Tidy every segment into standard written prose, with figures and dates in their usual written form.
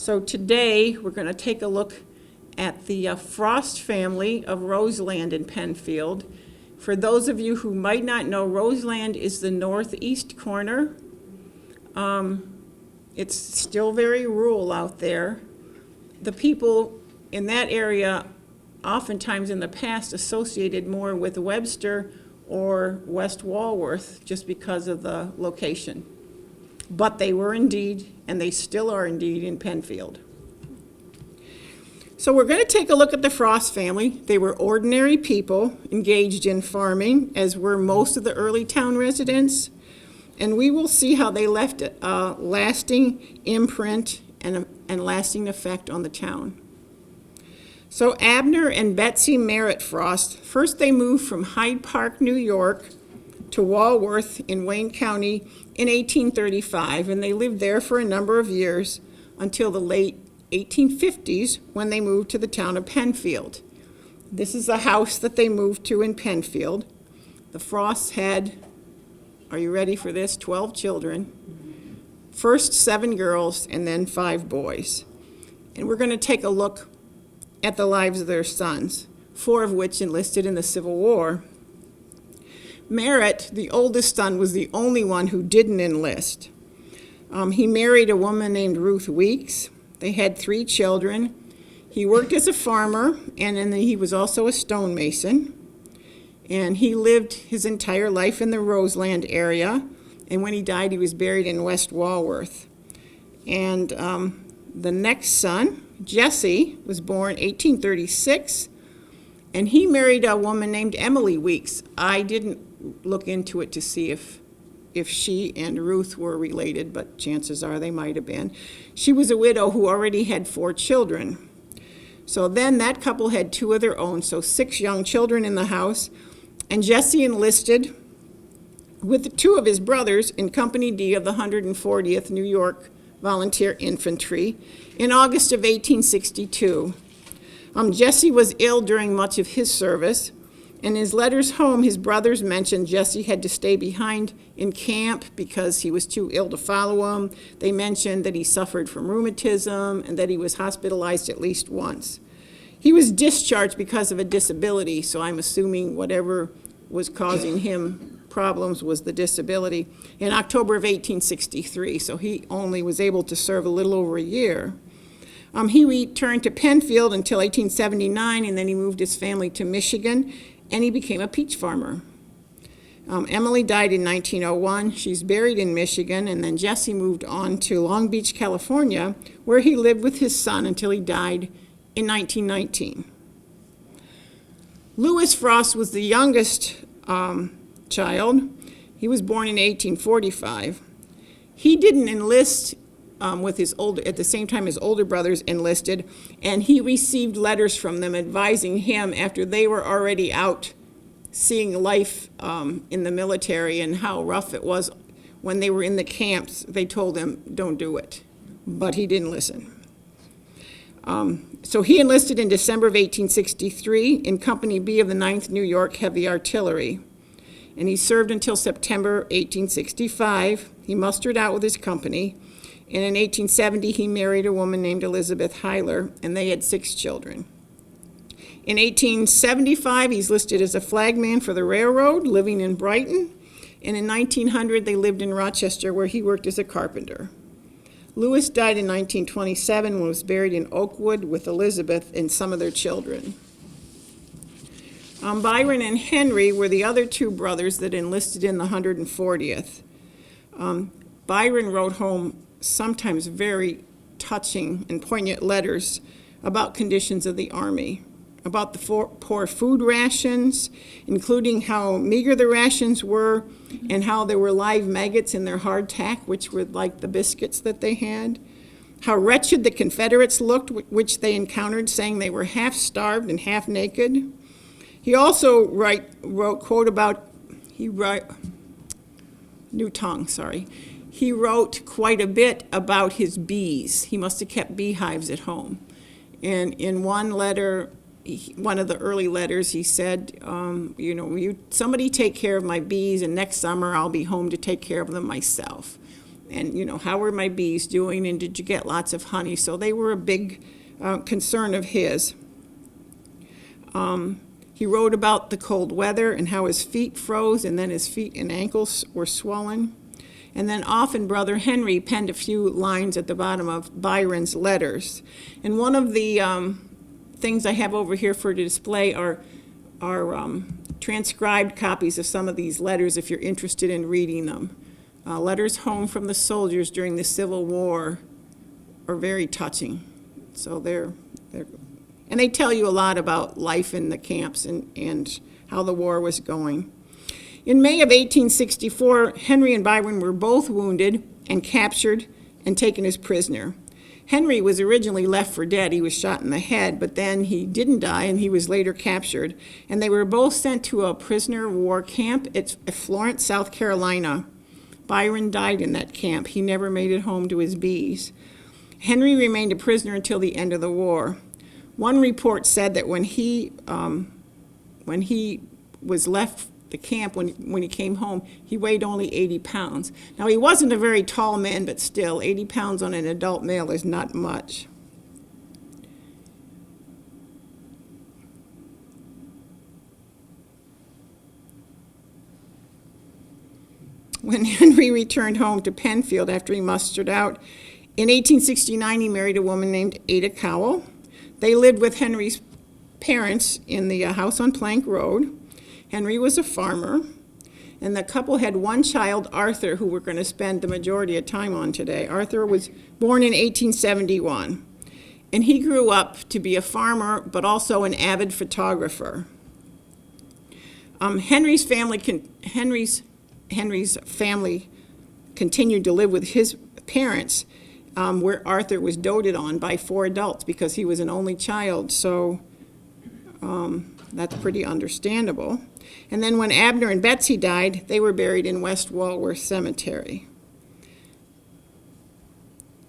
So today, we're going to take a look at the Frost family of Roseland in Penfield. For those of you who might not know, Roseland is the northeast corner. It's still very rural out there. The people in that area, oftentimes in the past, associated more with Webster or West Walworth just because of the location. But they were indeed, and they still are indeed, in Penfield. So we're going to take a look at the Frost family. They were ordinary people engaged in farming, as were most of the early town residents. And we will see how they left a lasting imprint and lasting effect on the town. So Abner and Betsy Merritt Frost, first they moved from Hyde Park, New York, to Walworth in Wayne County in 1835, and they lived there for a number of years until the late 1850s when they moved to the town of Penfield. This is the house that they moved to in Penfield. The Frosts had, are you ready for this, 12 children. First 7 girls and then 5 boys. And we're going to take a look at the lives of their sons, 4 of which enlisted in the Civil War. Merritt, the oldest son, was the only one who didn't enlist. He married a woman named Ruth Weeks. They had 3 children. He worked as a farmer, and then he was also a stonemason. And he lived his entire life in the Roseland area. And when he died, he was buried in West Walworth. And the next son, Jesse, was born 1836, and he married a woman named Emily Weeks. I didn't look into it to see if she and Ruth were related, but chances are they might have been. She was a widow who already had 4 children. So then that couple had 2 of their own, so 6 young children in the house, and Jesse enlisted with 2 of his brothers in Company D of the 140th New York Volunteer Infantry in August of 1862. Jesse was ill during much of his service. In his letters home, his brothers mentioned Jesse had to stay behind in camp because he was too ill to follow him. They mentioned that he suffered from rheumatism and that he was hospitalized at least once. He was discharged because of a disability, so I'm assuming whatever was causing him problems was the disability, in October of 1863, so he only was able to serve a little over a year. He returned to Penfield until 1879, and then he moved his family to Michigan, and he became a peach farmer. Emily died in 1901. She's buried in Michigan, and then Jesse moved on to Long Beach, California, where he lived with his son until he died in 1919. Louis Frost was the youngest child. He was born in 1845. He didn't enlist at the same time his older brothers enlisted, and he received letters from them advising him after they were already out seeing life in the military and how rough it was when they were in the camps. They told him, don't do it, but he didn't listen. So he enlisted in December of 1863 in Company B of the 9th New York Heavy Artillery, and he served until September 1865. He mustered out with his company. And in 1870, he married a woman named Elizabeth Hyler, and they had 6 children. In 1875, he's listed as a flagman for the railroad, living in Brighton. And in 1900, they lived in Rochester, where he worked as a carpenter. Louis died in 1927 and was buried in Oakwood with Elizabeth and some of their children. Byron and Henry were the other 2 brothers that enlisted in the 140th. Byron wrote home sometimes very touching and poignant letters about conditions of the Army, about the poor food rations, including how meager the rations were and how there were live maggots in their hardtack, which were like the biscuits that they had, how wretched the Confederates looked, which they encountered, saying they were half starved and half naked. He also wrote quite a bit about his bees. He must have kept beehives at home. And in one letter, one of the early letters, he said, somebody take care of my bees, and next summer I'll be home to take care of them myself. And, how were my bees doing, and did you get lots of honey? So they were a big concern of his. He wrote about the cold weather and how his feet froze, and then his feet and ankles were swollen. And then often Brother Henry penned a few lines at the bottom of Byron's letters. And one of the things I have over here for display are transcribed copies of some of these letters if you're interested in reading them. Letters home from the soldiers during the Civil War are very touching. So and they tell you a lot about life in the camps and how the war was going. In May of 1864, Henry and Byron were both wounded and captured and taken as prisoner. Henry was originally left for dead. He was shot in the head, but then he didn't die, and he was later captured. And they were both sent to a prisoner of war camp at Florence, South Carolina. Byron died in that camp. He never made it home to his bees. Henry remained a prisoner until the end of the war. One report said that when he was left the camp, when he came home, he weighed only 80 pounds. Now, he wasn't a very tall man, but still, 80 pounds on an adult male is not much. When Henry returned home to Penfield after he mustered out, in 1869 he married a woman named Ada Cowell. They lived with Henry's parents in the house on Plank Road. Henry was a farmer, and the couple had one child, Arthur, who we're going to spend the majority of time on today. Arthur was born in 1871, and he grew up to be a farmer, but also an avid photographer. Henry's family continued to live with his parents, where Arthur was doted on by 4 adults because he was an only child, so that's pretty understandable. And then when Abner and Betsy died, they were buried in West Walworth Cemetery.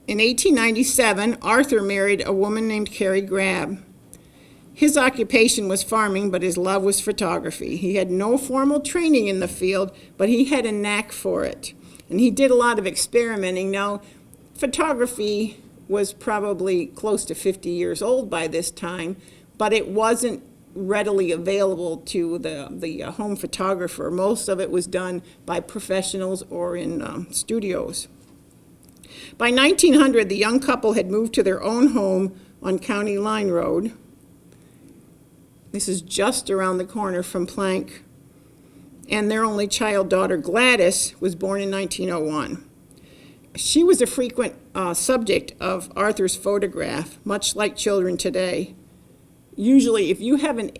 In 1897, Arthur married a woman named Carrie Grab. His occupation was farming, but his love was photography. He had no formal training in the field, but he had a knack for it. And he did a lot of experimenting. Now, photography was probably close to 50 years old by this time, but it wasn't readily available to the home photographer. Most of it was done by professionals or in studios. By 1900, the young couple had moved to their own home on County Line Road. This is just around the corner from Plank. And their only child daughter, Gladys, was born in 1901. She was a frequent subject of Arthur's photograph, much like children today. Usually, if you have an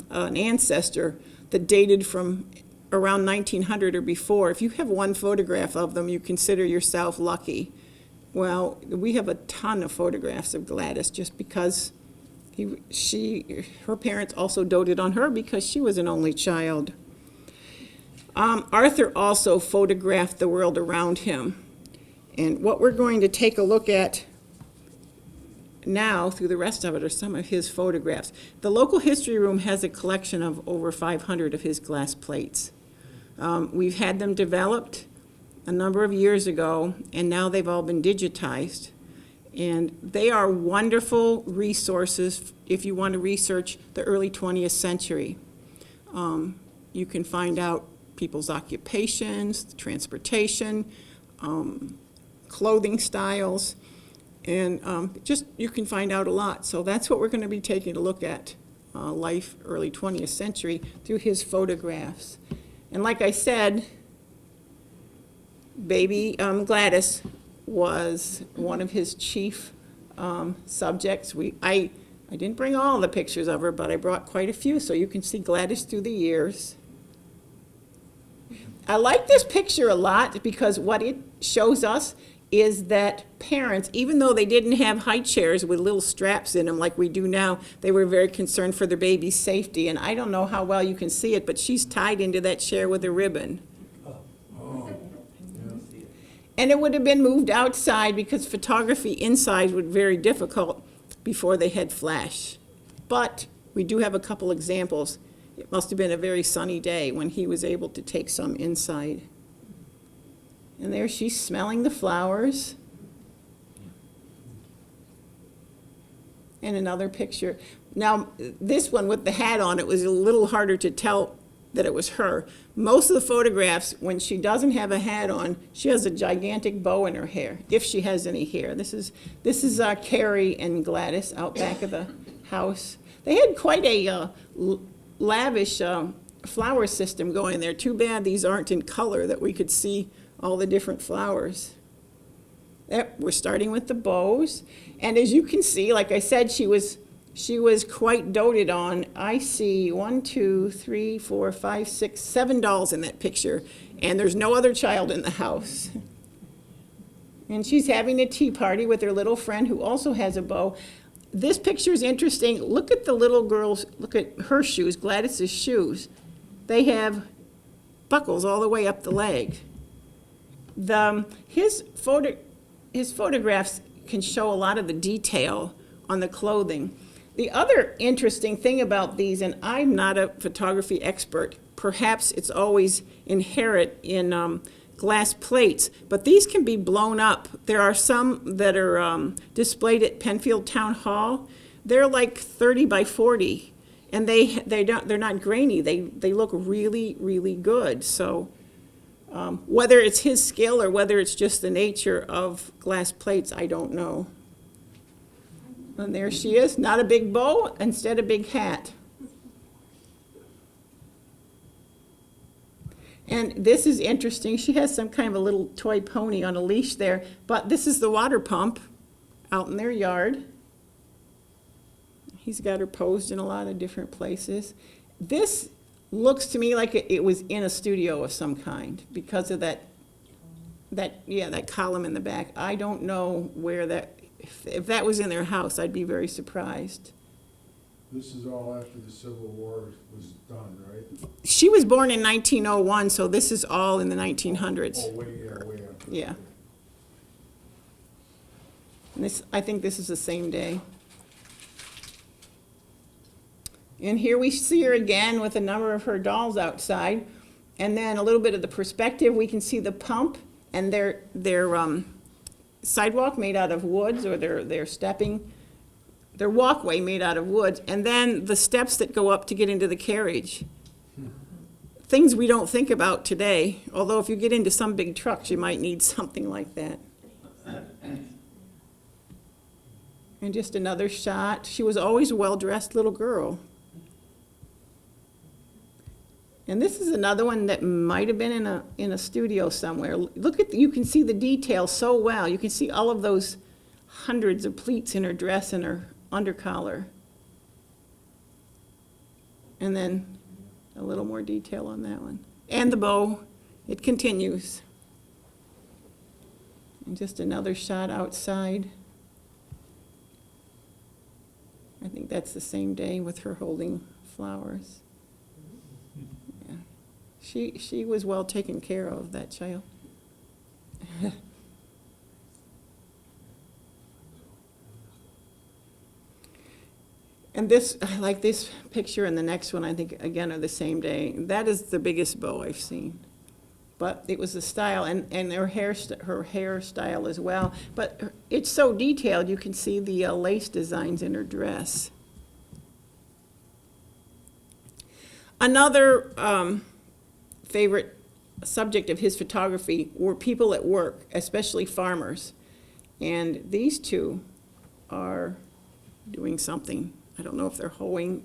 ancestor that dated from around 1900 or before, if you have one photograph of them, you consider yourself lucky. Well, we have a ton of photographs of Gladys just because her parents also doted on her because she was an only child. Arthur also photographed the world around him. And what we're going to take a look at now through the rest of it are some of his photographs. The local history room has a collection of over 500 of his glass plates. We've had them developed a number of years ago, and now they've all been digitized. And they are wonderful resources if you want to research the early 20th century. You can find out people's occupations, transportation, clothing styles, and you can find out a lot. So that's what we're going to be taking a look at, life early 20th century through his photographs. And like I said, baby Gladys was one of his chief subjects. I didn't bring all the pictures of her, but I brought quite a few, so you can see Gladys through the years. I like this picture a lot because what it shows us is that parents, even though they didn't have high chairs with little straps in them like we do now, they were very concerned for their baby's safety. And I don't know how well you can see it, but she's tied into that chair with a ribbon. And it would have been moved outside because photography inside was very difficult before they had flash. But we do have a couple examples. It must have been a very sunny day when he was able to take some inside. And there she's smelling the flowers. And another picture. Now, this one with the hat on, it was a little harder to tell that it was her. Most of the photographs, when she doesn't have a hat on, she has a gigantic bow in her hair, if she has any hair. This is Carrie and Gladys out back of the house. They had quite a lavish flower system going there. Too bad these aren't in color, that we could see all the different flowers. We're starting with the bows. And as you can see, like I said, she was quite doted on. I see 1, 2, 3, 4, 5, 6, 7 dolls in that picture, and there's no other child in the house. And she's having a tea party with her little friend who also has a bow. This picture is interesting. Look at the little girl's, look at her shoes, Gladys's shoes. They have buckles all the way up the leg. His photographs can show a lot of the detail on the clothing. The other interesting thing about these, and I'm not a photography expert, perhaps it's always inherent in glass plates, but these can be blown up. There are some that are displayed at Penfield Town Hall. They're like 30 by 40, and they're not grainy. They look really, really good. So whether it's his skill or whether it's just the nature of glass plates, I don't know. And there she is, not a big bow, instead a big hat. And this is interesting. She has some kind of a little toy pony on a leash there, but this is the water pump out in their yard. He's got her posed in a lot of different places. This looks to me like it was in a studio of some kind because of that column in the back. I don't know where that, if that was in their house, I'd be very surprised. This is all after the Civil War was done, right? She was born in 1901, so this is all in the 1900s. Oh, way after. Yeah. And I think this is the same day. And here we see her again with a number of her dolls outside. And then a little bit of the perspective, we can see the pump and their sidewalk made out of woods, or their walkway made out of woods, and then the steps that go up to get into the carriage. Things we don't think about today, although if you get into some big trucks, you might need something like that. And just another shot. She was always a well-dressed little girl. And this is another one that might have been in a studio somewhere. You can see the detail so well. You can see all of those hundreds of pleats in her dress and her undercollar. And then a little more detail on that one. And the bow, it continues. And just another shot outside. I think that's the same day with her holding flowers. She was well taken care of, that child. And this, I like this picture and the next one, I think, again, are the same day. That is the biggest bow I've seen. But it was the style, and her hairstyle as well. But it's so detailed, you can see the lace designs in her dress. Another favorite subject of his photography were people at work, especially farmers. And these two are doing something. I don't know if they're hoeing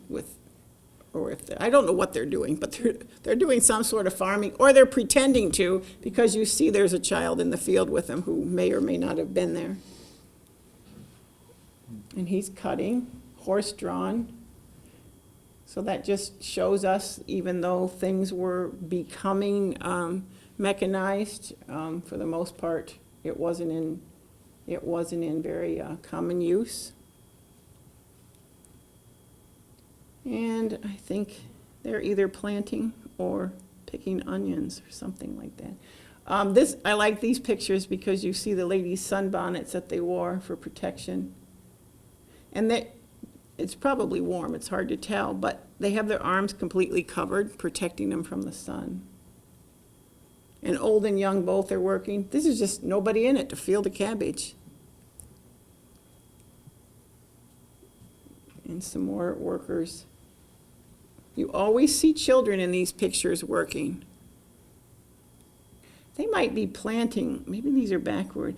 I don't know what they're doing, but they're doing some sort of farming, or they're pretending to, because you see there's a child in the field with them who may or may not have been there. And he's cutting, horse-drawn. So that just shows us, even though things were becoming mechanized, for the most part, it wasn't in very common use. And I think they're either planting or picking onions or something like that. I like these pictures because you see the ladies' sunbonnets that they wore for protection. And it's probably warm, it's hard to tell, but they have their arms completely covered, protecting them from the sun. And old and young both are working. This is just nobody in it to field the cabbage. And some more workers. You always see children in these pictures working. They might be planting, maybe these are backward.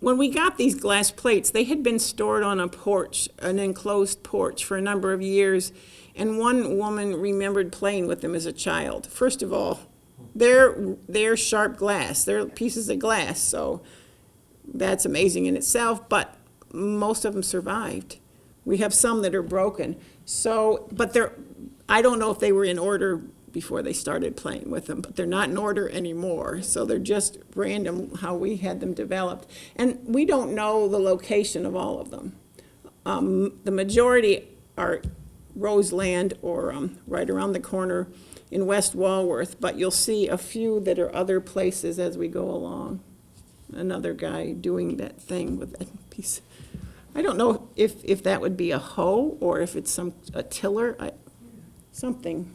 When we got these glass plates, they had been stored on a porch, an enclosed porch, for a number of years, and one woman remembered playing with them as a child. First of all, they're sharp glass, they're pieces of glass, so that's amazing in itself, but most of them survived. We have some that are broken, but I don't know if they were in order before they started playing with them, but they're not in order anymore, so they're just random how we had them developed. And we don't know the location of all of them. The majority are Roseland or right around the corner in West Walworth, but you'll see a few that are other places as we go along. Another guy doing that thing with that piece. I don't know if that would be a hoe or if it's a tiller, something.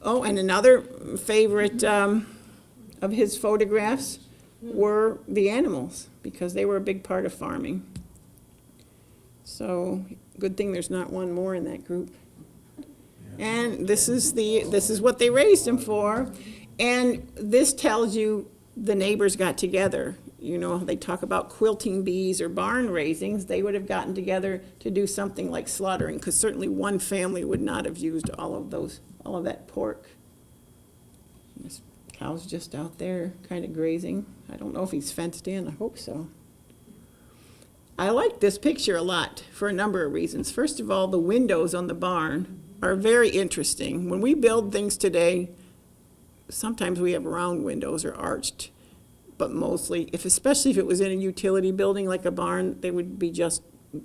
Oh, and another favorite of his photographs were the animals, because they were a big part of farming. So, good thing there's not one more in that group. And this is what they raised him for. And this tells you the neighbors got together. You know, they talk about quilting bees or barn raisings. They would have gotten together to do something like slaughtering, because certainly one family would not have used all of that pork. This cow's just out there kind of grazing. I don't know if he's fenced in. I hope so. I like this picture a lot for a number of reasons. First of all, the windows on the barn are very interesting. When we build things today, sometimes we have round windows or arched, but mostly, especially if it was in a utility building like a barn, they would be just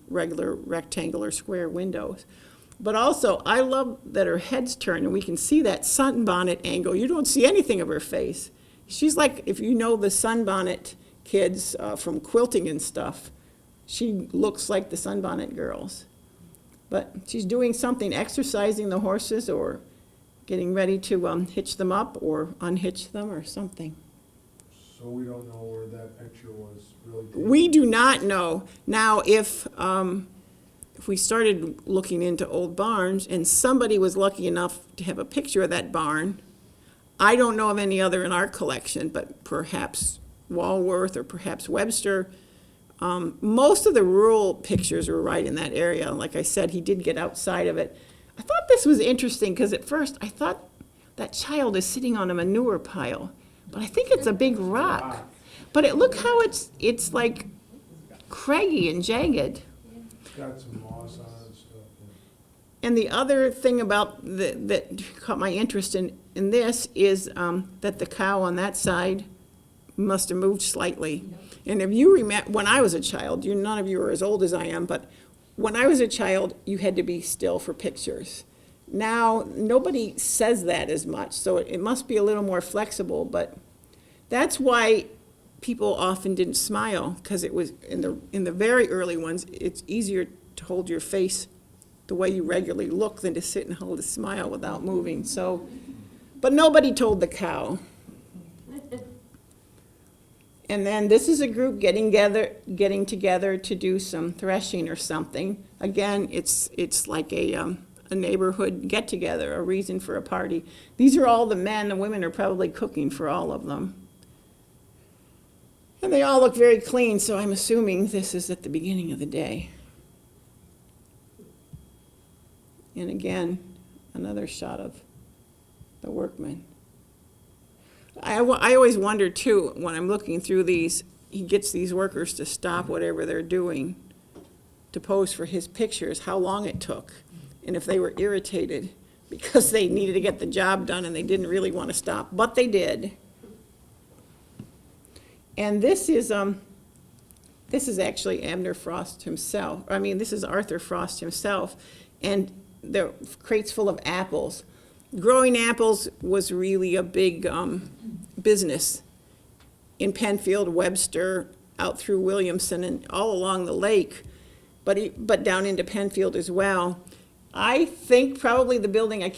regular rectangular square windows. But also, I love that her head's turned and we can see that sunbonnet angle. You don't see anything of her face. She's like, if you know the sunbonnet kids from quilting and stuff, she looks like the sunbonnet girls. But she's doing something, exercising the horses or getting ready to hitch them up or unhitch them or something. So we don't know where that picture was really taken? We do not know. Now, if we started looking into old barns and somebody was lucky enough to have a picture of that barn, I don't know of any other in our collection, but perhaps Walworth or perhaps Webster. Most of the rural pictures were right in that area. Like I said, he did get outside of it. I thought this was interesting because at first I thought that child is sitting on a manure pile, but I think it's a big rock. But look how it's like craggy and jagged. It's got some moss on it and stuff. And the other thing about that caught my interest in this is that the cow on that side must have moved slightly. And if you remember, when I was a child, none of you are as old as I am, but when I was a child, you had to be still for pictures. Now, nobody says that as much, so it must be a little more flexible, but that's why people often didn't smile, because it was in the very early ones, it's easier to hold your face the way you regularly look than to sit and hold a smile without moving. So, but nobody told the cow. And then this is a group getting together to do some threshing or something. Again, it's like a neighborhood get-together, a reason for a party. These are all the men. The women are probably cooking for all of them. And they all look very clean, so I'm assuming this is at the beginning of the day. And again, another shot of the workmen. I always wonder, too, when I'm looking through these, he gets these workers to stop whatever they're doing to pose for his pictures, how long it took, and if they were irritated because they needed to get the job done and they didn't really want to stop, but they did. And this is actually Abner Frost himself. I mean, this is Arthur Frost himself, and they're crates full of apples. Growing apples was really a big business in Penfield, Webster, out through Williamson, and all along the lake, but down into Penfield as well. I think probably the building, I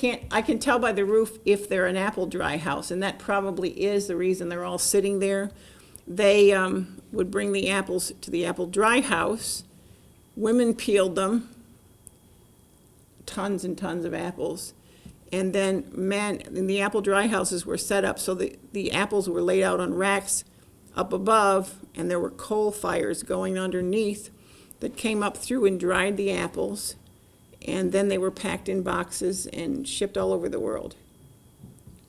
can tell by the roof if they're an apple dry house, and that probably is the reason they're all sitting there. They would bring the apples to the apple dry house. Women peeled them, tons and tons of apples. And then men, and the apple dry houses were set up so the apples were laid out on racks up above, and there were coal fires going underneath that came up through and dried the apples. And then they were packed in boxes and shipped all over the world.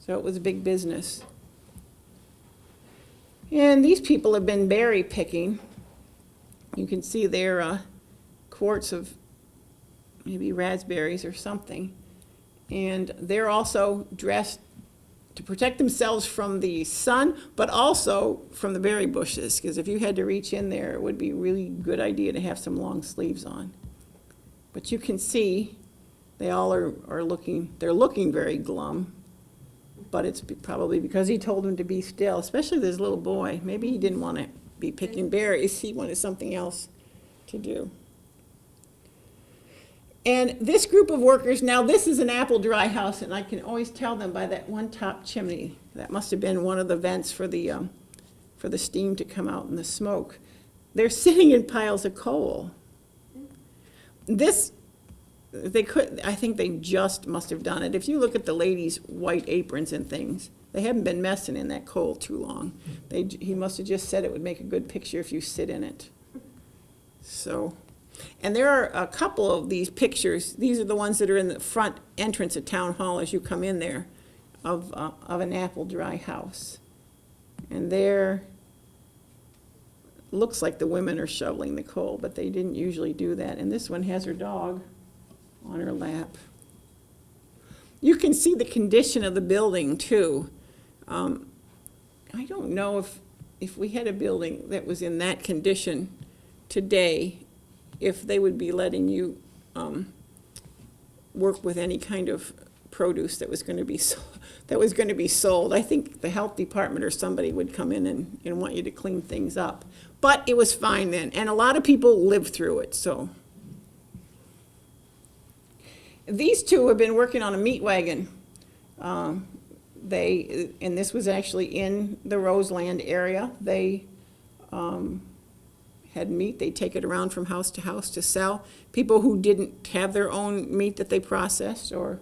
So it was a big business. And these people have been berry picking. You can see their quarts of maybe raspberries or something. And they're also dressed to protect themselves from the sun, but also from the berry bushes, because if you had to reach in there, it would be a really good idea to have some long sleeves on. But you can see they all are looking, they're looking very glum, but it's probably because he told them to be still, especially this little boy. Maybe he didn't want to be picking berries, he wanted something else to do. And this group of workers, now this is an apple dry house, and I can always tell them by that one top chimney. That must have been one of the vents for the steam to come out and the smoke. They're sitting in piles of coal. I think they just must have done it. If you look at the ladies' white aprons and things, they haven't been messing in that coal too long. He must have just said it would make a good picture if you sit in it. So, and there are a couple of these pictures. These are the ones that are in the front entrance of Town Hall as you come in there of an apple dry house. And there, looks like the women are shoveling the coal, but they didn't usually do that. And this one has her dog on her lap. You can see the condition of the building too. I don't know if we had a building that was in that condition today, if they would be letting you work with any kind of produce that was going to be sold. I think the health department or somebody would come in and want you to clean things up. But it was fine then, and a lot of people lived through it, so. These two have been working on a meat wagon. And this was actually in the Roseland area. They had meat. They take it around from house to house to sell. People who didn't have their own meat that they processed or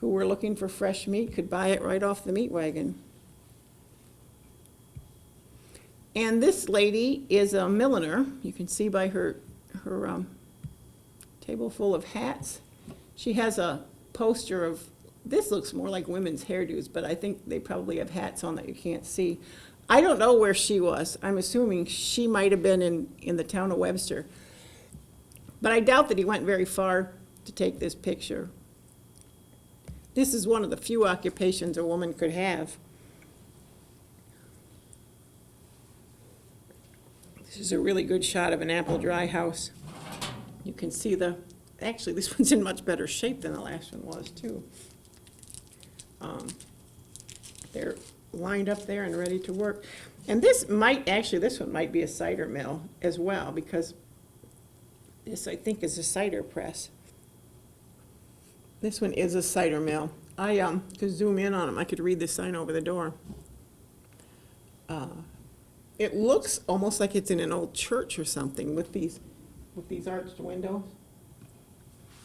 who were looking for fresh meat could buy it right off the meat wagon. And this lady is a milliner. You can see by her table full of hats. She has a poster of, this looks more like women's hairdos, but I think they probably have hats on that you can't see. I don't know where she was. I'm assuming she might have been in the town of Webster. But I doubt that he went very far to take this picture. This is one of the few occupations a woman could have. This is a really good shot of an apple dry house. You can see actually this one's in much better shape than the last one was too. They're lined up there and ready to work. And this one might be a cider mill as well, because this I think is a cider press. This one is a cider mill. I could zoom in on them. I could read the sign over the door. It looks almost like it's in an old church or something with these arched windows.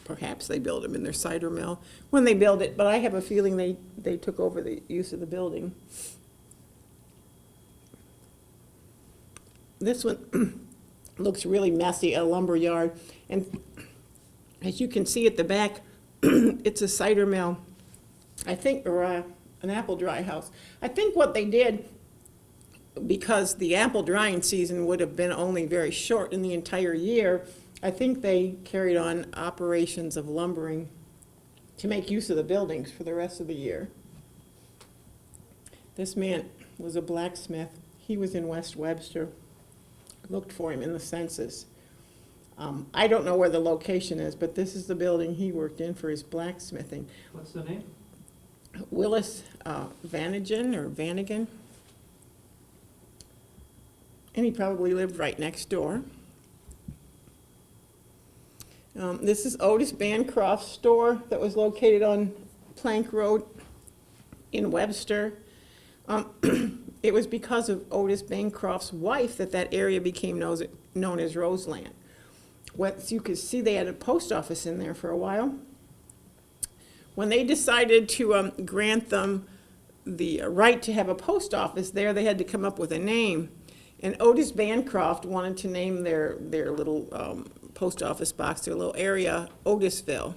Perhaps they built them in their cider mill when they built it, but I have a feeling they took over the use of the building. This one looks really messy, a lumberyard. And as you can see at the back, it's a cider mill, I think, or an apple dry house. I think what they did, because the apple drying season would have been only very short in the entire year, I think they carried on operations of lumbering to make use of the buildings for the rest of the year. This man was a blacksmith. He was in West Webster. Looked for him in the census. I don't know where the location is, but this is the building he worked in for his blacksmithing. What's the name? Willis Vanagan. And he probably lived right next door. This is Otis Bancroft's store that was located on Plank Road in Webster. It was because of Otis Bancroft's wife that that area became known as Roseland. What you could see, they had a post office in there for a while. When they decided to grant them the right to have a post office there, they had to come up with a name. And Otis Bancroft wanted to name their little post office box, their little area, Otisville.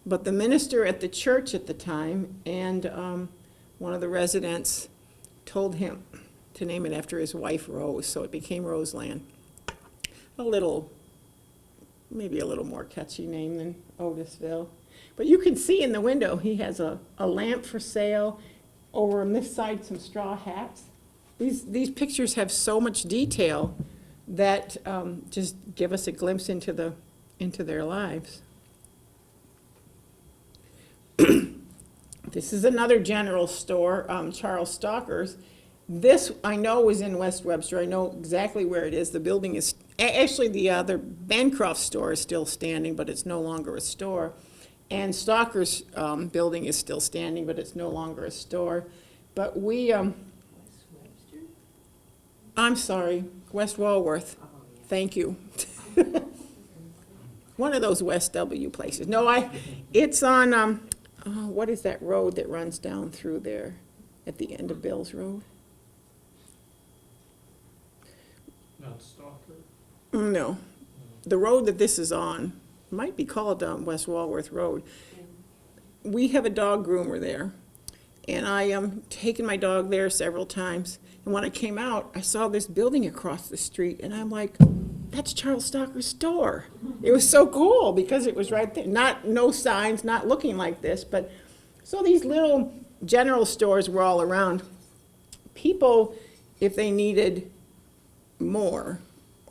But the minister at the church at the time and one of the residents told him to name it after his wife, Rose, so it became Roseland. Maybe a little more catchy name than Otisville. But you can see in the window, he has a lamp for sale. Over on this side, some straw hats. These pictures have so much detail that just give us a glimpse into their lives. This is another general store, Charles Stalker's. This I know was in West Webster. I know exactly where it is. The building is, actually the other Bancroft store is still standing, but it's no longer a store. And Stalker's building is still standing, but it's no longer a store. But we, I'm sorry, West Walworth. Thank you. One of those West W places. No, it's on, what is that road that runs down through there at the end of Bill's Road? Not Stalker? No. The road that this is on might be called West Walworth Road. We have a dog groomer there, and I taken my dog there several times. And when I came out, I saw this building across the street, and I'm like, that's Charles Stalker's store. It was so cool because it was right there. No signs, not looking like this, but so these little general stores were all around. People, if they needed more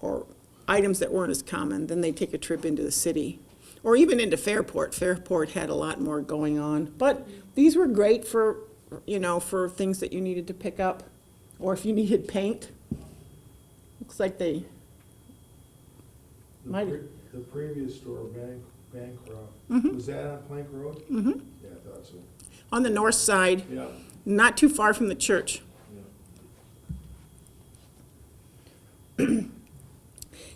or items that weren't as common, then they'd take a trip into the city or even into Fairport. Fairport had a lot more going on, but these were great for, for things that you needed to pick up or if you needed paint. Looks like they might. The previous store, Bancroft, was that on Plank Road? Mm-hmm. Yeah, I thought so. On the north side, Yeah. not too far from the church. Yeah.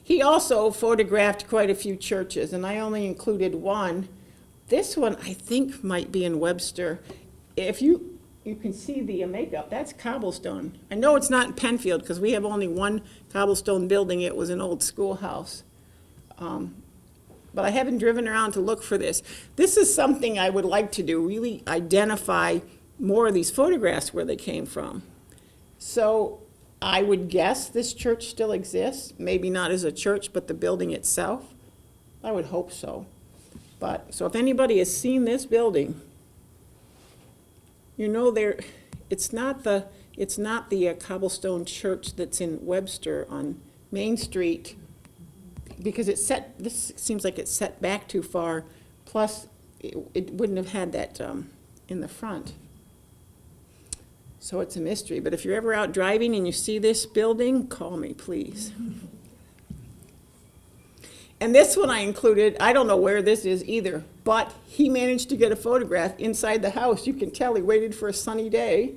He also photographed quite a few churches, and I only included one. This one, I think, might be in Webster. If you can see the makeup, that's Cobblestone. I know it's not in Penfield, because we have only one Cobblestone building. It was an old schoolhouse. But I haven't driven around to look for this. This is something I would like to do, really identify more of these photographs where they came from. So I would guess this church still exists, maybe not as a church, but the building itself. I would hope so. But, so if anybody has seen this building, it's not the Cobblestone Church that's in Webster on Main Street, because this seems like it's set back too far, plus it wouldn't have had that in the front. So it's a mystery, but if you're ever out driving and you see this building, call me, please. And this one I included, I don't know where this is either, but he managed to get a photograph inside the house. You can tell he waited for a sunny day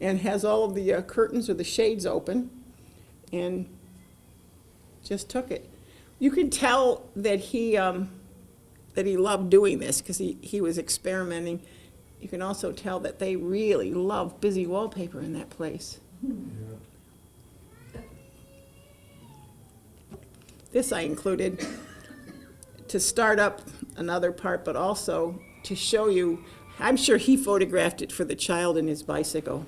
and has all of the curtains or the shades open and just took it. You can tell that he loved doing this because he was experimenting. You can also tell that they really love busy wallpaper in that place. Yeah. This I included to start up another part, but also to show you, I'm sure he photographed it for the child and his bicycle.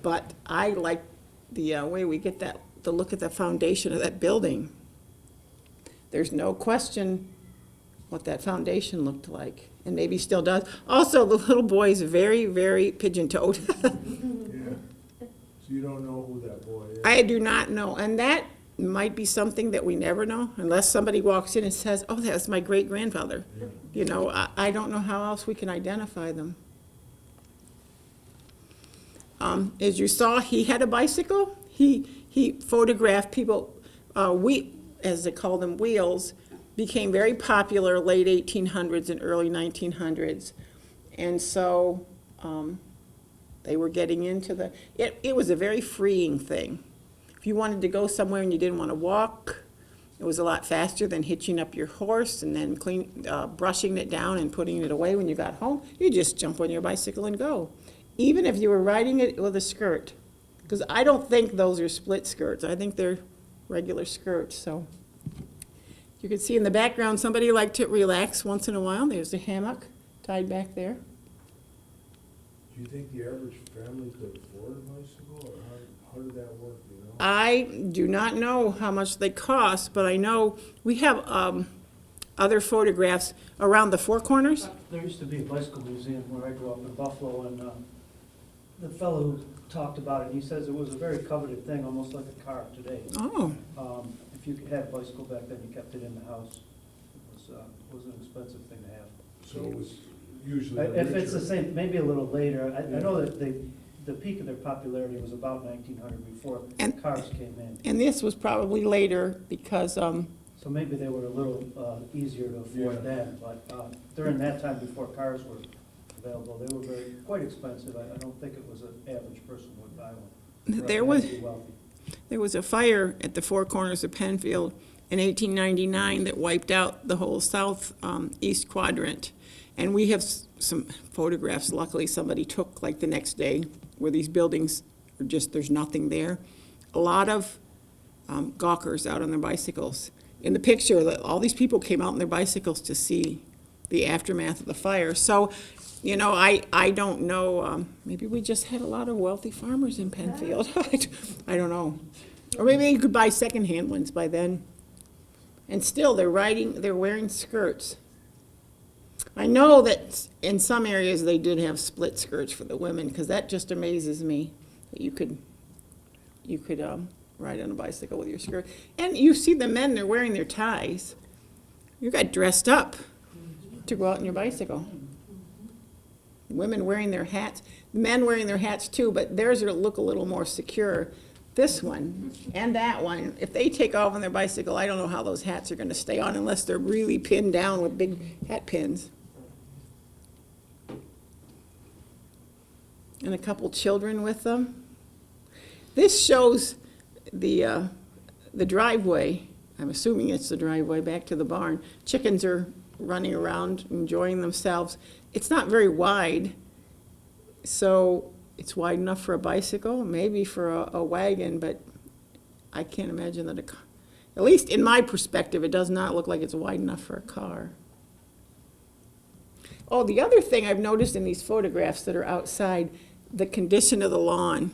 But I like the way we get the look at the foundation of that building. There's no question what that foundation looked like, and maybe still does. Also, the little boy is very, very pigeon-toed. Yeah. So you don't know who that boy is? I do not know, and that might be something that we never know, unless somebody walks in and says, oh, that's my great-grandfather. Yeah. I don't know how else we can identify them. As you saw, he had a bicycle. He photographed people, as they call them, wheels, became very popular late 1800s and early 1900s. And so they were getting into it was a very freeing thing. If you wanted to go somewhere and you didn't want to walk, it was a lot faster than hitching up your horse and then brushing it down and putting it away when you got home. You just jump on your bicycle and go, even if you were riding it with a skirt. Because I don't think those are split skirts. I think they're regular skirts. So you can see in the background somebody liked to relax once in a while. There's a hammock tied back there. Do you think the average family could afford a bicycle, or how did that work, you know? I do not know how much they cost, but I know we have other photographs around the Four Corners. There used to be a bicycle museum where I grew up in Buffalo, and the fellow who talked about it, he says it was a very coveted thing, almost like a car today. Oh, If you had a bicycle back then, you kept it in the house. It was an expensive thing to have. So it was usually the If it's the richer. same, maybe a little later. I know that the peak of their popularity was about 1900, before And- cars came in. and this was probably later because, So maybe they were a little easier to afford Yeah. then, but during that time, before cars were available, they were quite expensive. I don't think it was an average person would buy one. Or there had was, to be wealthy. there was a fire at the Four Corners of Penfield in 1899 that wiped out the whole southeast quadrant. And we have some photographs, luckily somebody took like the next day, where these buildings are just, there's nothing there. A lot of gawkers out on their bicycles. In the picture, all these people came out on their bicycles to see the aftermath of the fire. So, you know, I don't know, maybe we just had a lot of wealthy farmers in Penfield. I don't know. Or maybe you could buy secondhand ones by then. And still, they're wearing skirts. I know that in some areas they did have split skirts for the women, because that just amazes me, that you could ride on a bicycle with your skirt. And you see the men, they're wearing their ties. You got dressed up to go out on your bicycle. Women wearing their hats, men wearing their hats too, but theirs look a little more secure. This one and that one, if they take off on their bicycle, I don't know how those hats are going to stay on unless they're really pinned down with big hat pins. And a couple children with them. This shows the driveway. I'm assuming it's the driveway back to the barn. Chickens are running around, enjoying themselves. It's not very wide, so it's wide enough for a bicycle, maybe for a wagon, but I can't imagine that at least in my perspective, it does not look like it's wide enough for a car. Oh, the other thing I've noticed in these photographs that are outside, the condition of the lawn.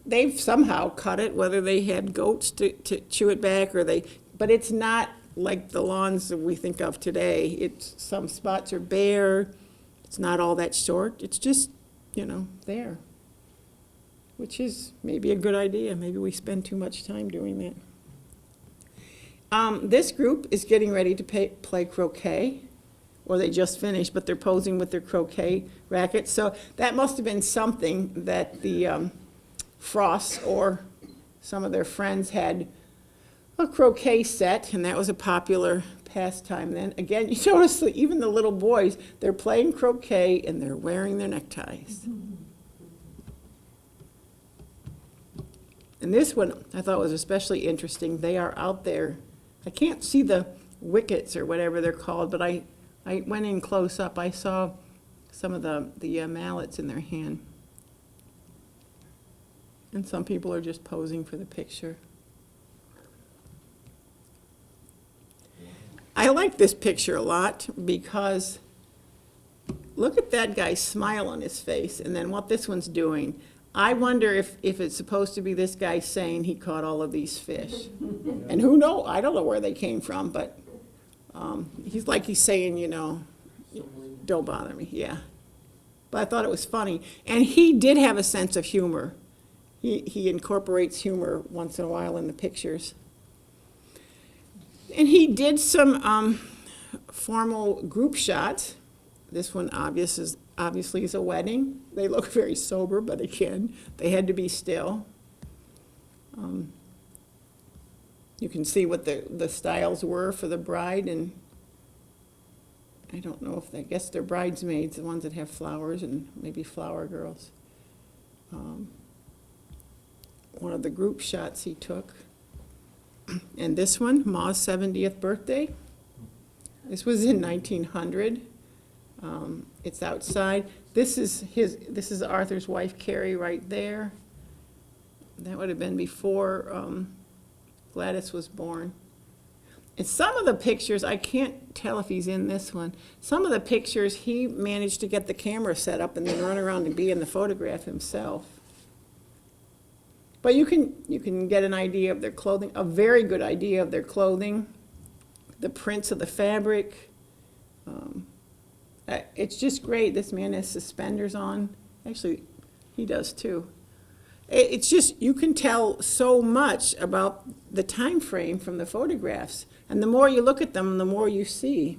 They've somehow cut it, whether they had goats to chew it back but it's not like the lawns that we think of today. Some spots are bare, it's not all that short, it's just, there. Which is maybe a good idea, maybe we spend too much time doing that. This group is getting ready to play croquet, or they just finished, but they're posing with their croquet rackets. So that must have been something that the Frosts or some of their friends had a croquet set, and that was a popular pastime then. Again, you notice that even the little boys, they're playing croquet and they're wearing their neckties. And this one I thought was especially interesting. They are out there. I can't see the wickets or whatever they're called, but I went in close up. I saw some of the mallets in their hand. And some people are just posing for the picture. I like this picture a lot because look at that guy's smile on his face and then what this one's doing. I wonder if it's supposed to be this guy saying he caught all of these fish. And who knows? I don't know where they came from, but he's saying, don't bother me, yeah. But I thought it was funny. And he did have a sense of humor. He incorporates humor once in a while in the pictures. And he did some formal group shots. This one obviously is a wedding. They look very sober, but again, they had to be still. You can see what the styles were for the bride, and I don't know if I guess they're bridesmaids, the ones that have flowers, and maybe flower girls. One of the group shots he took. And this one, Ma's 70th birthday. This was in 1900. It's outside. This is Arthur's wife, Carrie, right there. That would have been before Gladys was born. And some of the pictures, I can't tell if he's in this one. Some of the pictures, he managed to get the camera set up and then run around and be in the photograph himself. But you can get an idea of their clothing, a very good idea of their clothing, the prints of the fabric. It's just great. This man has suspenders on. Actually, he does too. It's just, you can tell so much about the time frame from the photographs. And the more you look at them, the more you see.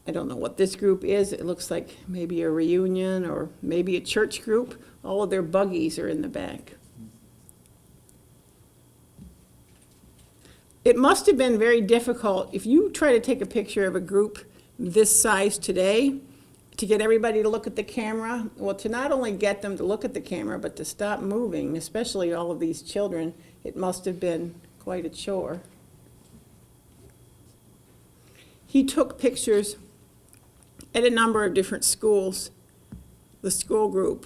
I don't know what this group is. It looks like maybe a reunion or maybe a church group. All of their buggies are in the back. It must have been very difficult if you try to take a picture of a group this size today, to get everybody to look at the camera. Well, to not only get them to look at the camera, but to stop moving, especially all of these children, it must have been quite a chore. He took pictures at a number of different schools, the school group,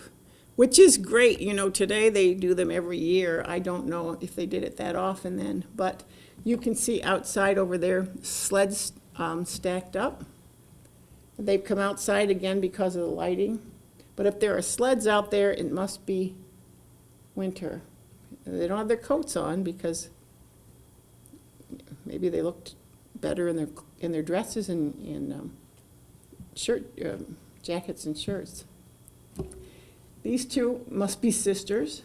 which is great. You know, today they do them every year. I don't know if they did it that often then, but you can see outside over there sleds stacked up. They've come outside again because of the lighting. But if there are sleds out there, it must be winter. They don't have their coats on because maybe they looked better in their dresses and in jackets and shirts. These two must be sisters,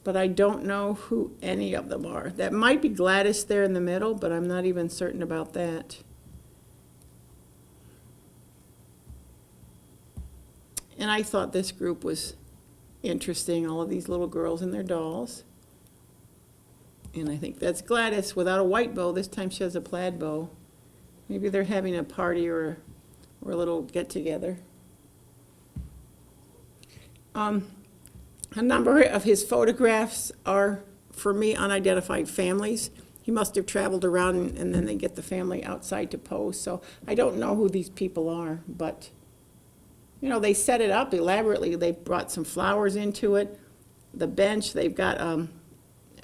but I don't know who any of them are. That might be Gladys there in the middle, but I'm not even certain about that. And I thought this group was interesting, all of these little girls and their dolls. And I think that's Gladys without a white bow. This time she has a plaid bow. Maybe they're having a party or a little get-together. A number of his photographs are, for me, unidentified families. He must have traveled around and then they get the family outside to pose. So I don't know who these people are, but you know, they set it up elaborately. They brought some flowers into it. The bench, they've got,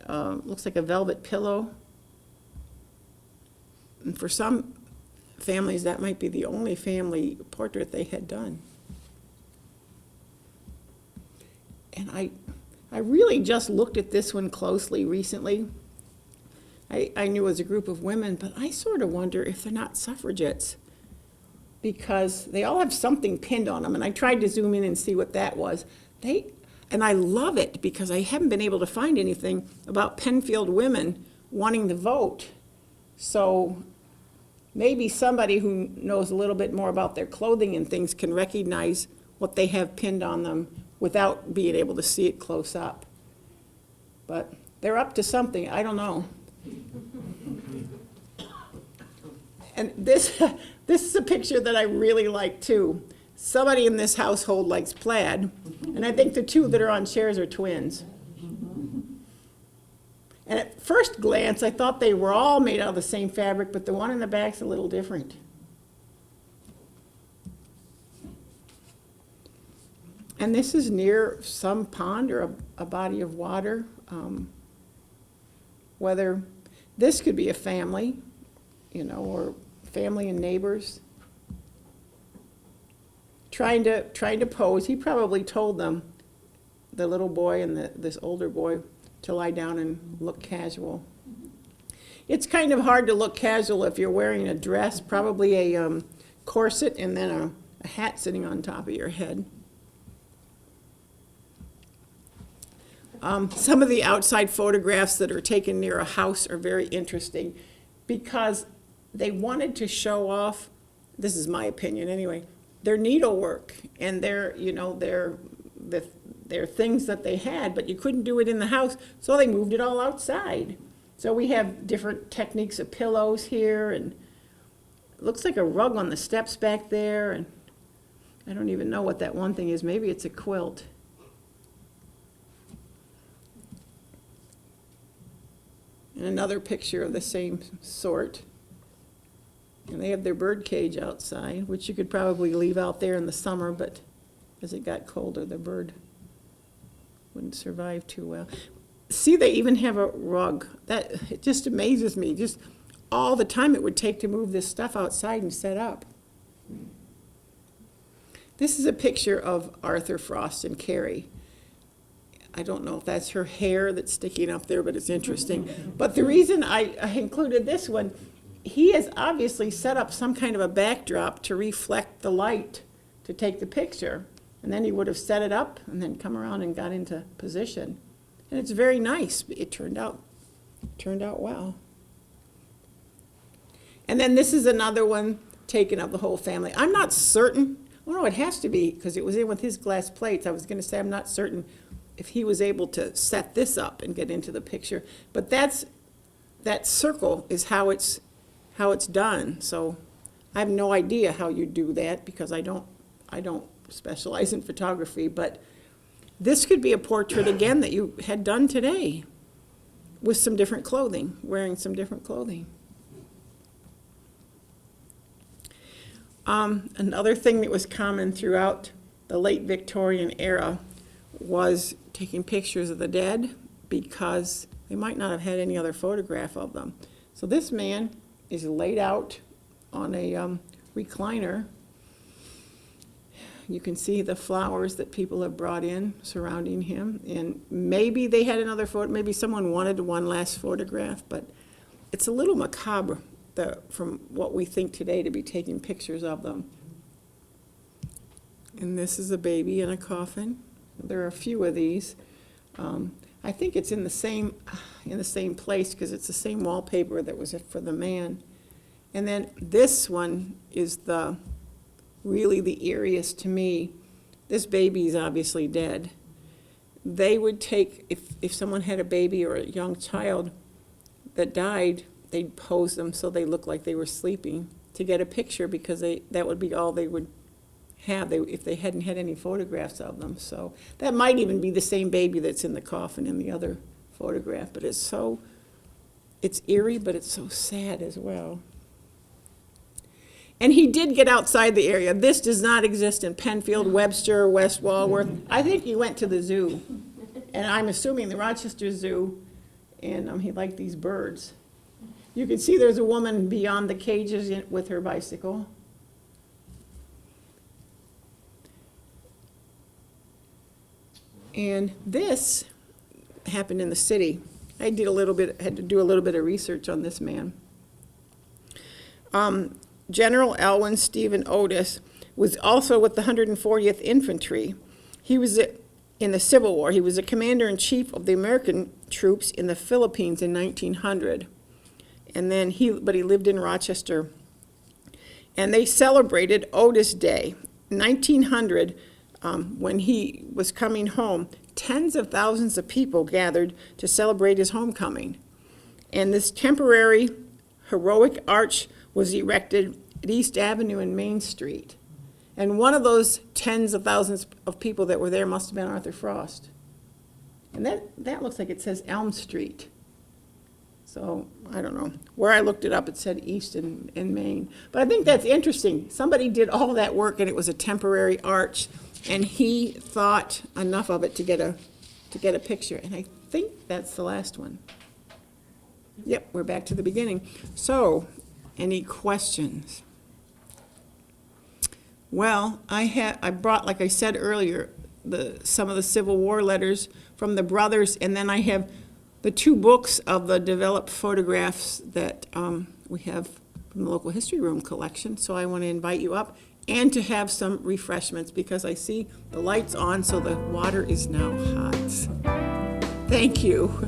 looks like a velvet pillow. And for some families, that might be the only family portrait they had done. And I really just looked at this one closely recently. I knew it was a group of women, but I sort of wonder if they're not suffragettes, because they all have something pinned on them, and I tried to zoom in and see what that was. And I love it because I haven't been able to find anything about Penfield women wanting to vote. So maybe somebody who knows a little bit more about their clothing and things can recognize what they have pinned on them without being able to see it close up. But they're up to something, I don't know. And this is a picture that I really like too. Somebody in this household likes plaid, and I think the two that are on chairs are twins. And at first glance, I thought they were all made out of the same fabric, but the one in the back's a little different. And this is near some pond or a body of water. Whether this could be a family, you know, or family and neighbors trying to pose. He probably told them, the little boy and this older boy, to lie down and look casual. It's kind of hard to look casual if you're wearing a dress, probably a corset and then a hat sitting on top of your head. Some of the outside photographs that are taken near a house are very interesting because they wanted to show off, this is my opinion anyway, their needlework and their things that they had, but you couldn't do it in the house, so they moved it all outside. So we have different techniques of pillows here, and it looks like a rug on the steps back there, and I don't even know what that one thing is. Maybe it's a quilt. And another picture of the same sort. And they have their bird cage outside, which you could probably leave out there in the summer, but as it got colder, the bird wouldn't survive too well. See, they even have a rug. It just amazes me, just all the time it would take to move this stuff outside and set up. This is a picture of Arthur Frost and Carrie. I don't know if that's her hair that's sticking up there, but it's interesting. But the reason I included this one, he has obviously set up some kind of a backdrop to reflect the light to take the picture. And then he would have set it up and then come around and got into position. And it's very nice. It turned out well. And then this is another one taken of the whole family. I'm not certain. Oh, no, it has to be because it was in with his glass plates. I was going to say I'm not certain if he was able to set this up and get into the picture. But that circle is how it's done. So I have no idea how you do that because I don't specialize in photography. But this could be a portrait again that you had done today with some different clothing, wearing some different clothing. Another thing that was common throughout the late Victorian era was taking pictures of the dead because they might not have had any other photograph of them. So this man is laid out on a recliner. You can see the flowers that people have brought in surrounding him. And maybe they had another photo, maybe someone wanted one last photograph, but it's a little macabre from what we think today to be taking pictures of them. And this is a baby in a coffin. There are a few of these. I think it's in the same place because it's the same wallpaper that was for the man. And then this one is really the eeriest to me. This baby is obviously dead. They would take, if someone had a baby or a young child that died, they'd pose them so they looked like they were sleeping to get a picture because that would be all they would have if they hadn't had any photographs of them. So that might even be the same baby that's in the coffin in the other photograph. But it's eerie, but it's so sad as well. And he did get outside the area. This does not exist in Penfield, Webster, West Walworth. I think he went to the zoo. And I'm assuming the Rochester Zoo, and he liked these birds. You can see there's a woman beyond the cages with her bicycle. And this happened in the city. I had to do a little bit of research on this man. General Elwyn Stephen Otis was also with the 140th Infantry. He was in the Civil War. He was a commander-in-chief of the American troops in the Philippines in 1900. And then he lived in Rochester. And they celebrated Otis Day. 1900, when he was coming home, tens of thousands of people gathered to celebrate his homecoming. And this temporary heroic arch was erected at East Avenue and Main Street. And one of those tens of thousands of people that were there must have been Arthur Frost. And that looks like it says Elm Street. So, I don't know. Where I looked it up, it said East and Main. But I think that's interesting. Somebody did all that work, and it was a temporary arch, and he thought enough of it to get a picture. And I think that's the last one. Yep, we're back to the beginning. So, any questions? Well, I brought, like I said earlier, some of the Civil War letters from the brothers, and then I have the two books of the developed photographs that we have from the local history room collection. So I want to invite you up and to have some refreshments because I see the lights on, so the water is now hot. Thank you.